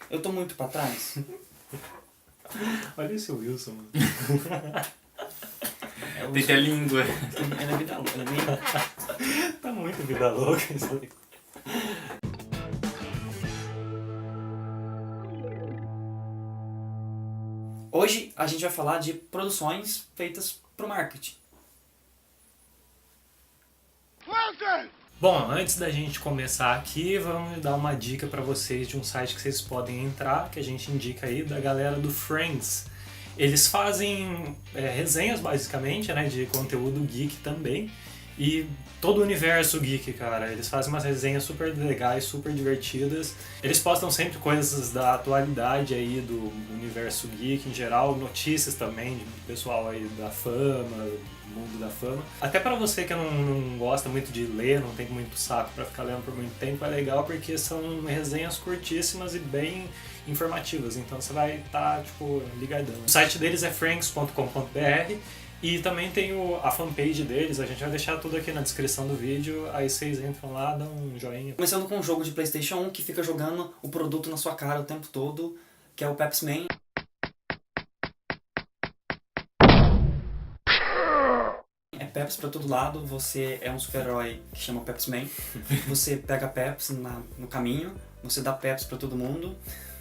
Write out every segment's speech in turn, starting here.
Eu tô muito pra trás. Olha esse Wilson, mano. Tem que a língua. É na vida louca. Tá muito vida louca isso aí. Hoje a gente vai falar de produções feitas pro marketing. Bom, antes da gente começar aqui, vamos dar uma dica pra vocês de um site que vocês podem entrar, que a gente indica aí, da galera do Friends. Eles fazem resenhas, basicamente, né, de conteúdo geek também. E todo o universo geek, cara, eles fazem umas resenhas super legais, super divertidas. Eles postam sempre coisas da atualidade aí do universo geek em geral, notícias também do pessoal aí da fama, mundo da fama. Até para você que não gosta muito de ler, não tem muito saco para ficar lendo por muito tempo, é legal porque são resenhas curtíssimas e bem informativas, então você vai estar tipo ligadão. O site deles é franks.com.br e também tem a fanpage deles, a gente vai deixar tudo aqui na descrição do vídeo, aí vocês entram lá, dão um joinha. Começando com um jogo de PlayStation 1 que fica jogando o produto na sua cara o tempo todo, que é o Pepsi Man. É Pepsi pra todo lado, você é um super-herói que chama Pepsi Man. Você pega Pepsi no caminho, você dá Pepsi pra todo mundo,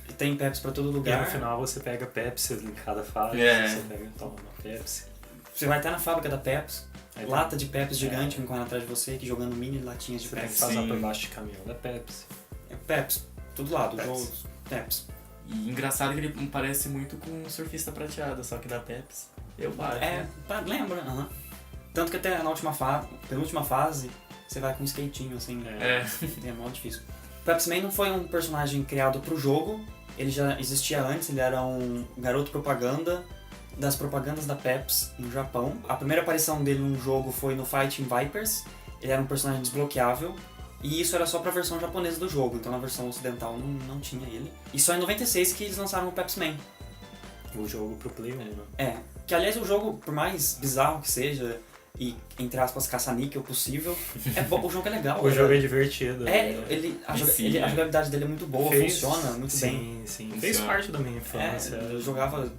e tem Pepsi pra todo E lugar. no final você pega Pepsi em cada fase, você pega e toma uma Pepsi. Você vai até na fábrica da Pepsi, Aí lata de Pepsi gigante vem correndo atrás de você, que jogando mini latinhas de Você tem que Pepsi. passar por baixo de caminhão da Pepsi. É Pepsi, todo lado, Pepsi. jogos, Pepsi. E engraçado que ele parece muito com um surfista prateado, só que da Pepsi. Eu acho. Lembra? Aham. Tanto que até na penúltima fase, você vai com um skatinho, assim. É mó difícil. Pepsi Man não foi um personagem criado pro jogo, ele já existia antes, ele era um garoto propaganda das propagandas da Pepsi no Japão. A primeira aparição dele num jogo foi no Fighting Vipers, ele era um personagem desbloqueável, e isso era só pra versão japonesa do jogo, então na versão ocidental não tinha ele. E só em 96 que eles lançaram o Pepsi Man. O jogo pro Play 1, né? Que aliás o jogo, por mais bizarro que seja, e entre aspas caça-níquel possível, o jogo é legal. O jogo é divertido. A jogabilidade dele é muito boa, funciona muito bem. Sim, fez parte da minha infância. Eu jogava...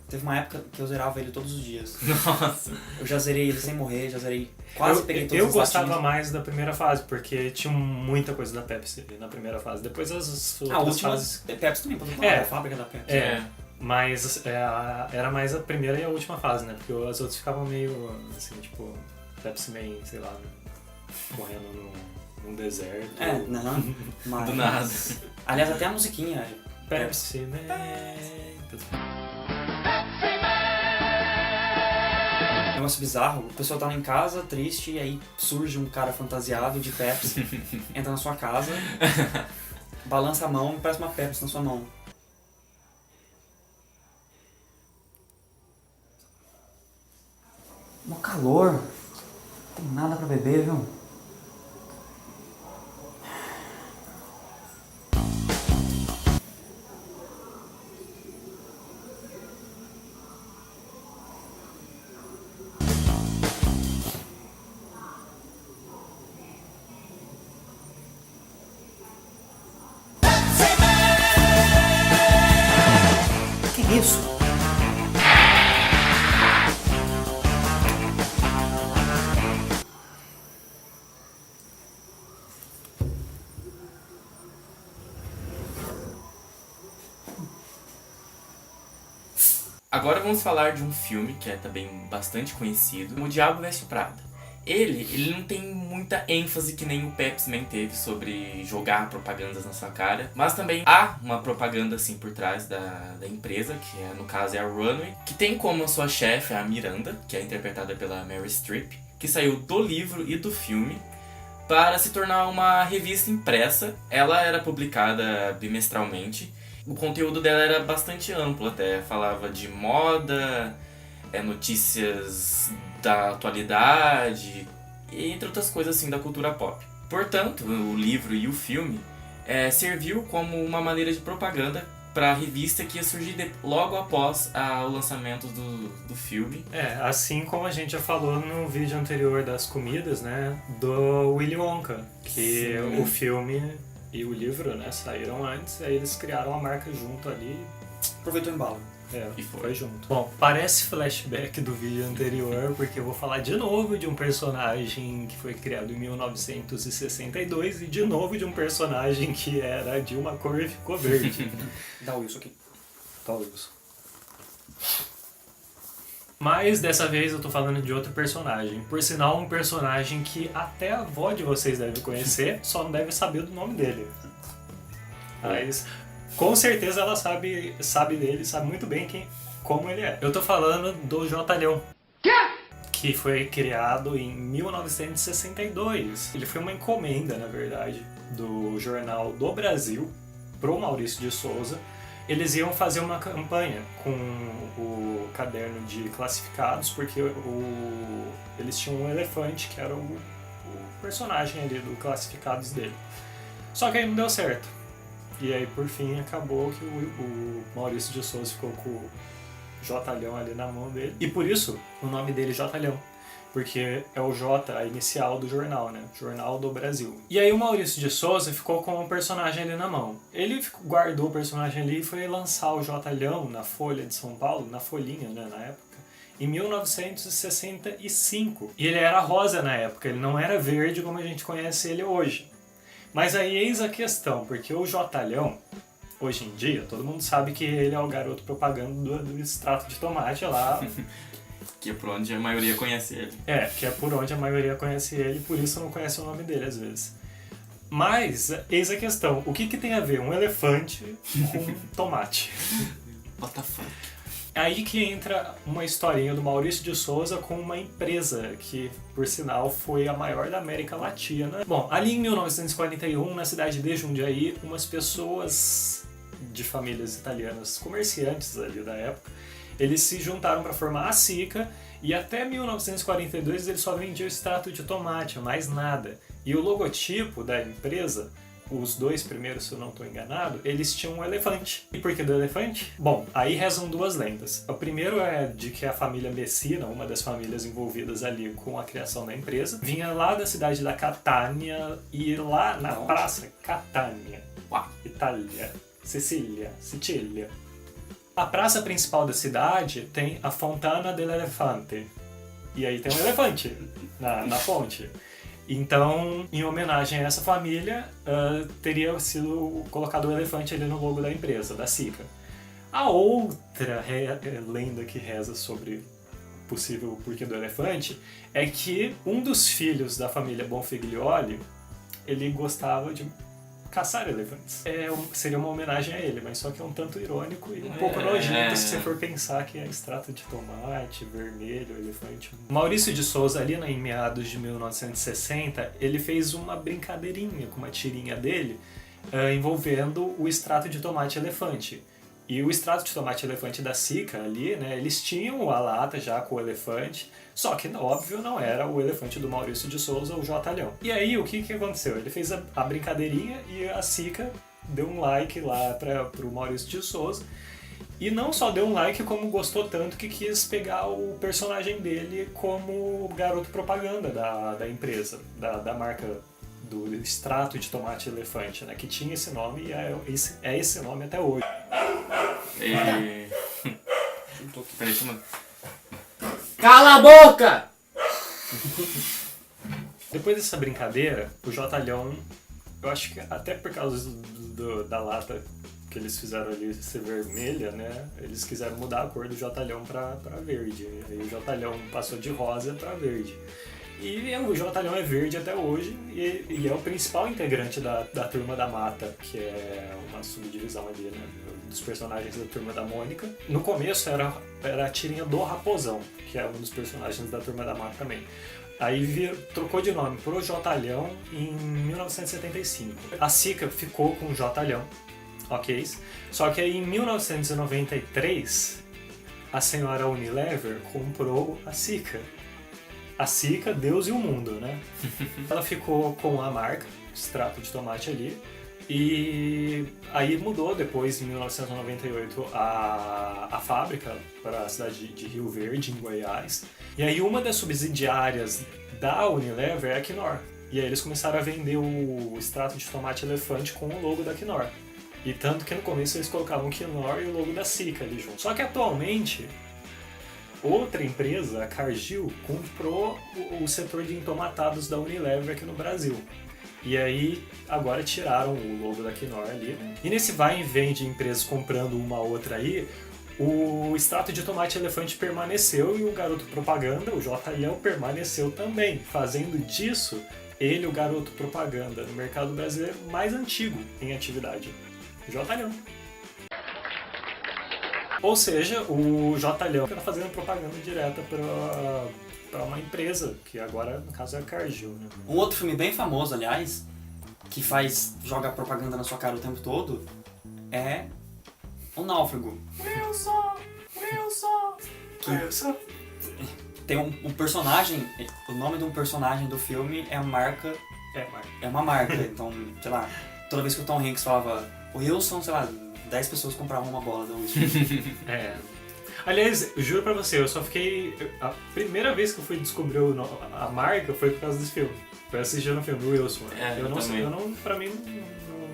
Teve uma época que eu zerava ele todos os dias. Nossa. Eu já zerei ele sem morrer, já zerei... Quase peguei todas as Eu gostava latinhas. mais da primeira fase, porque tinha muita coisa da Pepsi na primeira fase. Depois as outras fases... Pepsi também, pode falar, a fábrica da Pepsi. Mas era mais a primeira e a última fase, né? Porque as outras ficavam meio, assim, tipo... Pepsi Man, sei lá, correndo num deserto. Não, mas... Do nada. Aliás, até a musiquinha. Pepsi Man... Negócio bizarro, o pessoal tá em casa, triste, e aí surge um cara fantasiado de Pepsi, entra na sua casa, balança a mão e parece uma Pepsi na sua mão. Mó calor, não tem nada pra beber, viu? Que isso? Agora vamos falar de um filme que é também bastante conhecido, O Diabo Veste Prada. Ele não tem muita ênfase que nem o Pepsi Man teve sobre jogar propagandas na sua cara, mas também há uma propaganda assim por trás da empresa, que no caso é a Runway, que tem como sua chefe a Miranda, que é interpretada pela Meryl Streep, que saiu do livro e do filme para se tornar uma revista impressa. Ela era publicada bimestralmente. O conteúdo dela era bastante amplo, até falava de moda, notícias da atualidade, e entre outras coisas assim da cultura pop. Portanto, o livro e o filme serviu como uma maneira de propaganda para a revista que ia surgir logo após o lançamento do filme. Assim como a gente já falou no vídeo anterior das comidas, né, do Willy Wonka, que o filme e o livro, né, saíram antes, aí eles criaram a marca junto ali. Aproveitou o embalo. E foi junto. Bom, parece flashback do vídeo anterior, porque eu vou falar de novo de um personagem que foi criado em 1962 e de novo de um personagem que era de uma cor e ficou verde. Dá o Wilson aqui. Tá, Wilson. Mas dessa vez eu tô falando de outro personagem. Por sinal, um personagem que até a avó de vocês deve conhecer, só não deve saber do nome dele. Mas com certeza ela sabe dele, sabe muito bem como ele é. Eu tô falando do Jotalhão. Que foi criado em 1962. Ele foi uma encomenda, na verdade, do Jornal do Brasil pro Maurício de Souza. Eles iam fazer uma campanha com o caderno de classificados, porque eles tinham um elefante que era o personagem ali do classificados dele. Só que aí não deu certo. E aí, por fim, acabou que o Maurício de Souza ficou com o Jotalhão ali na mão dele. E por isso, o nome dele é Jotalhão. Porque é o J, a inicial do jornal, né? Jornal do Brasil. E aí o Maurício de Souza ficou com o personagem ali na mão. Ele guardou o personagem ali e foi lançar o Jotalhão na Folha de São Paulo, na Folhinha, né, na época, em 1965. E ele era rosa na época, ele não era verde como a gente conhece ele hoje. Mas aí eis a questão, porque o Jotalhão, hoje em dia, todo mundo sabe que ele é o garoto propaganda do extrato de tomate lá. Que é por onde a maioria conhece ele. Que é por onde a maioria conhece ele, por isso não conhece o nome dele às vezes. Mas, eis a questão, o que tem a ver um elefante com tomate? What the fuck? É aí que entra uma historinha do Maurício de Souza com uma empresa que, por sinal, foi a maior da América Latina. Bom, ali em 1941, na cidade de Jundiaí, umas pessoas de famílias italianas, comerciantes ali da época, eles se juntaram para formar a Sica e até 1942 eles só vendiam extrato de tomate, mais nada. E o logotipo da empresa, os dois primeiros, se eu não estou enganado, eles tinham um elefante. E por que do elefante? Bom, aí rezam duas lendas. O primeiro é de que a família Messina, uma das famílias envolvidas ali com a criação da empresa, vinha lá da cidade da Catânia e lá na praça Catânia, Itália, Sicília. A praça principal da cidade tem a Fontana dell'Elefante. E aí tem um elefante na fonte. Então, em homenagem a essa família, teria sido colocado o elefante ali no logo da empresa, da Sica. A outra lenda que reza sobre o possível porquê do elefante é que um dos filhos da família Bonfiglioli, ele gostava de caçar elefantes. Seria uma homenagem a ele, mas só que é um tanto irônico e um pouco nojento se você for pensar que é extrato de tomate, vermelho, elefante. Maurício de Souza, ali em meados de 1960, ele fez uma brincadeirinha com uma tirinha dele envolvendo o extrato de tomate elefante. E o extrato de tomate elefante da Sica ali, né, eles tinham a lata já com o elefante, só que, óbvio, não era o elefante do Maurício de Souza, o Jotalhão. E aí, o que aconteceu? Ele fez a brincadeirinha e a Sica deu um like lá pro Maurício de Souza. E não só deu um like, como gostou tanto que quis pegar o personagem dele como garoto propaganda da empresa, da marca do extrato de tomate elefante, né, que tinha esse nome e é esse nome até hoje. Peraí, mano. Cala a boca! Depois dessa brincadeira, o Jotalhão, eu acho que até por causa da lata que eles fizeram ali ser vermelha, né, eles quiseram mudar a cor do Jotalhão pra verde. Aí o Jotalhão passou de rosa pra verde. E o Jotalhão é verde até hoje e é o principal integrante da Turma da Mata, que é uma subdivisão ali, né, dos personagens da Turma da Mônica. No começo era a tirinha do Raposão, que é um dos personagens da Turma da Mata também. Aí trocou de nome pro Jotalhão em 1975. A Sica ficou com o Jotalhão, ok? Só que aí em 1993 a senhora Unilever comprou a Sica. A Sica, Deus e o mundo, né? Ela ficou com a marca, extrato de tomate ali, e aí mudou depois, em 1998, a fábrica para a cidade de Rio Verde, em Goiás. E aí uma das subsidiárias da Unilever é a Knorr. E aí eles começaram a vender o extrato de tomate elefante com o logo da Knorr. E tanto que no começo eles colocavam Knorr e o logo da Sika ali junto. Só que atualmente, outra empresa, a Cargill, comprou o setor de entomatados da Unilever aqui no Brasil. E aí, agora tiraram o logo da Knorr ali. E nesse vai e vem de empresas comprando uma outra aí, o extrato de tomate elefante permaneceu e o garoto propaganda, o J. Leão, permaneceu também, fazendo disso ele o garoto propaganda no mercado brasileiro mais antigo em atividade. J. Leão. Ou seja, o J. Leão está fazendo propaganda direta para uma empresa, que agora, no caso, é a Cargill. Né? Um outro filme bem famoso, aliás, que joga propaganda na sua cara o tempo todo, é O Náufrago. Wilson! Tem um personagem, o nome de um personagem do filme é a marca. É uma marca, então, sei lá, toda vez que o Tom Hanks falava o Wilson, sei lá, 10 pessoas compravam uma bola do Wilson. Aliás, eu juro pra você, eu só fiquei... A primeira vez que eu fui descobrir a marca foi por causa desse filme. Foi assistindo o filme, o Wilson. Pra mim,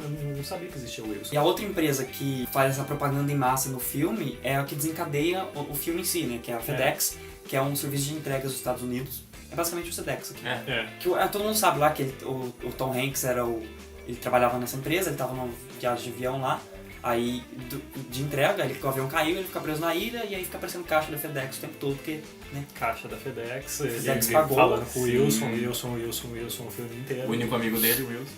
eu não sabia que existia o Wilson. E a outra empresa que faz essa propaganda em massa no filme é a que desencadeia o filme em si, né? Que é a FedEx, que é um serviço de entregas dos Estados Unidos. É basicamente o FedEx aqui. Que todo mundo sabe lá que o Tom Hanks ele trabalhava nessa empresa, ele tava numa viagem de avião lá. Aí, de entrega, o avião caiu, ele fica preso na ilha e aí fica aparecendo caixa da FedEx o tempo todo, porque, né? Caixa da FedEx, FedEx ele pagou, falando com o Wilson o filme inteiro. O único amigo dele, o Wilson.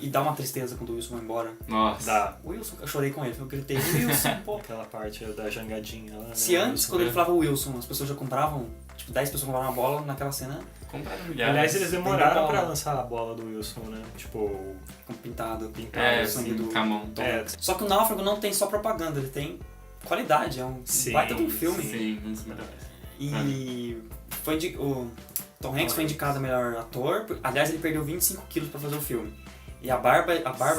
E dá uma tristeza quando o Wilson vai embora. Nossa. O Wilson, eu chorei com ele, eu gritei, Wilson, pô. Aquela parte da jangadinha lá, né? Se antes, quando ele falava Wilson, as pessoas já compravam, 10 pessoas compravam uma bola naquela cena. Compraram milhares. Aliás, eles demoraram pra lançar a bola do Wilson, né? Tipo... Com pintado, o sangue do Camão. Só que o Náufrago não tem só propaganda, ele tem qualidade, é um baita de um filme. Sim, um dos melhores. E o Tom Hanks foi indicado a melhor ator, aliás, ele perdeu 25 quilos pra fazer o filme. E a barba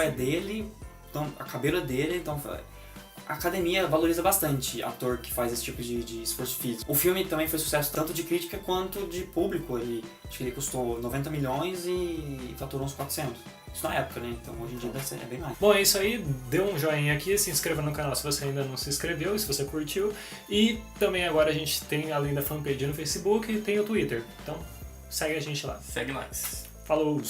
é dele, então, a cabelo é dele, então... A academia valoriza bastante ator que faz esse tipo de esforço físico. O filme também foi sucesso tanto de crítica quanto de público. Acho que ele custou 90 milhões e faturou uns 400. Isso na época, né? Então hoje em dia deve ser bem mais. Bom, é isso aí. Dê um joinha aqui, se inscreva no canal se você ainda não se inscreveu, se você curtiu. E também agora a gente tem, além da fanpage no Facebook, tem o Twitter. Então segue a gente lá. Segue nós. Falou!